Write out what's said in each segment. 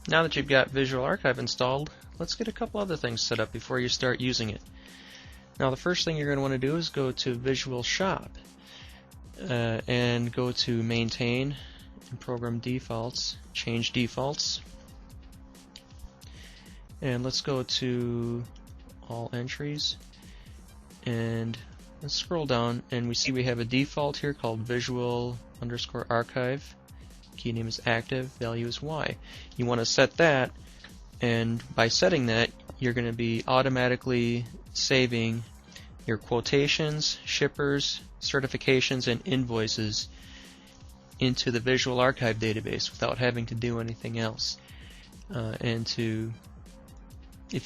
Now that you've got Visual Archive installed, let's get a couple other things set up before you start using it. Now the first thing you're going to want to do is go to Visual Shop and go to Maintain and Program Defaults, Change Defaults, and let's go to All Entries, and let's scroll down and we see we have a default here called Visual_Archive. Key name is active, value is Y. You want to set that, and by setting that you're going to be automatically saving your quotations, shippers, certifications, and invoices into the Visual Archive database without having to do anything else. If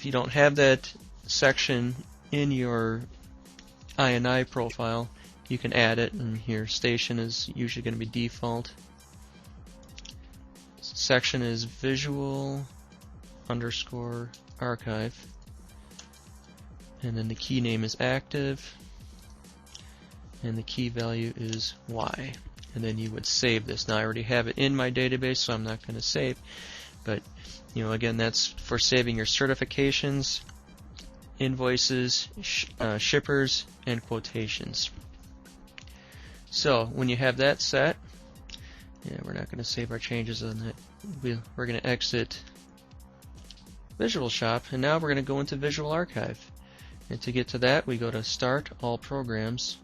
you don't have that section in your INI profile, you can add it, and here station is usually going to be default. Section is Visual_Archive, and then the key name is active, and the key value is Y. And then you would save this. Now I already have it in my database, so I'm not going to save, but again, that's for saving your certifications, invoices, shippers, and quotations. So when you have that set, we're not going to save our changes on that. We're going to exit Visual Shop, and now we're going to go into Visual Archive. And to get to that, we go to Start, All Programs,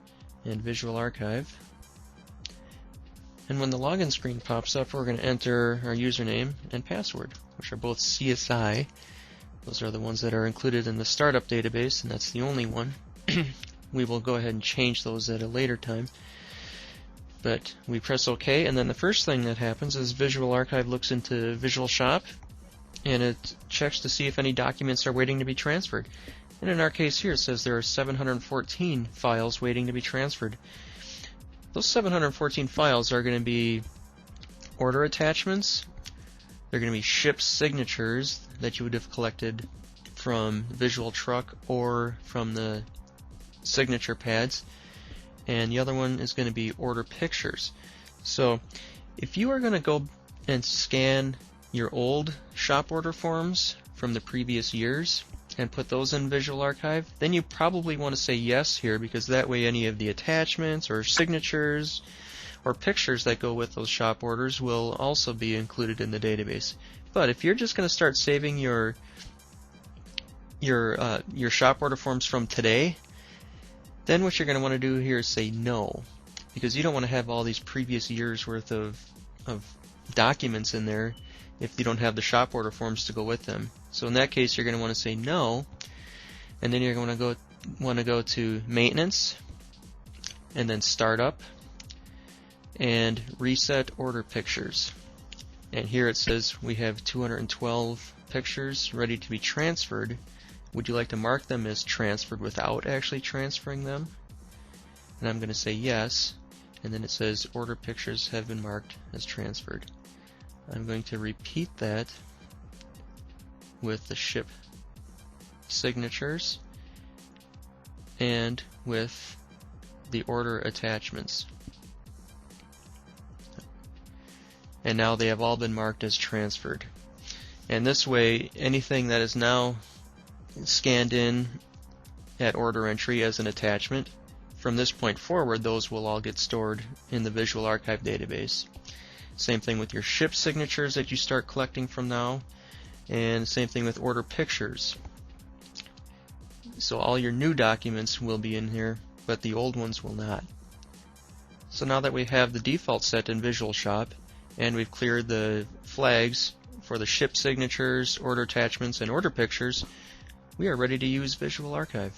and Visual Archive. And when the login screen pops up, we're going to enter our username and password, which are both CSI. Those are the ones that are included in the startup database, and that's the only one. We will go ahead and change those at a later time. But we press OK, and then the first thing that happens is Visual Archive looks into Visual Shop, and it checks to see if any documents are waiting to be transferred. And in our case here, it says there are 714 files waiting to be transferred. Those 714 files are going to be order attachments. They're going to be ship signatures that you would have collected from Visual Truck or from the signature pads. And the other one is going to be order pictures. So if you are going to go and scan your old shop order forms from the previous years and put those in Visual Archive, then you probably want to say yes here, because that way any of the attachments or signatures or pictures that go with those shop orders will also be included in the database. But if you're just going to start saving your shop order forms from today, then what you're going to want to do here is say no, because you don't want to have all these previous years worth of documents in there if you don't have the shop order forms to go with them. So in that case, you're going to want to say no, and then you're going to want to go to Maintenance, and then Startup, and Reset Order Pictures. And here it says we have 212 pictures ready to be transferred. Would you like to mark them as transferred without actually transferring them? And I'm going to say yes, and then it says order pictures have been marked as transferred. I'm going to repeat that with the ship signatures and with the order attachments. And now they have all been marked as transferred. And this way, anything that is now scanned in at order entry as an attachment, from this point forward, those will all get stored in the Visual Archive database. Same thing with your ship signatures that you start collecting from now, and same thing with order pictures. So all your new documents will be in here, but the old ones will not. So now that we have the default set in Visual Shop, and we've cleared the flags for the ship signatures, order attachments, and order pictures, we are ready to use Visual Archive.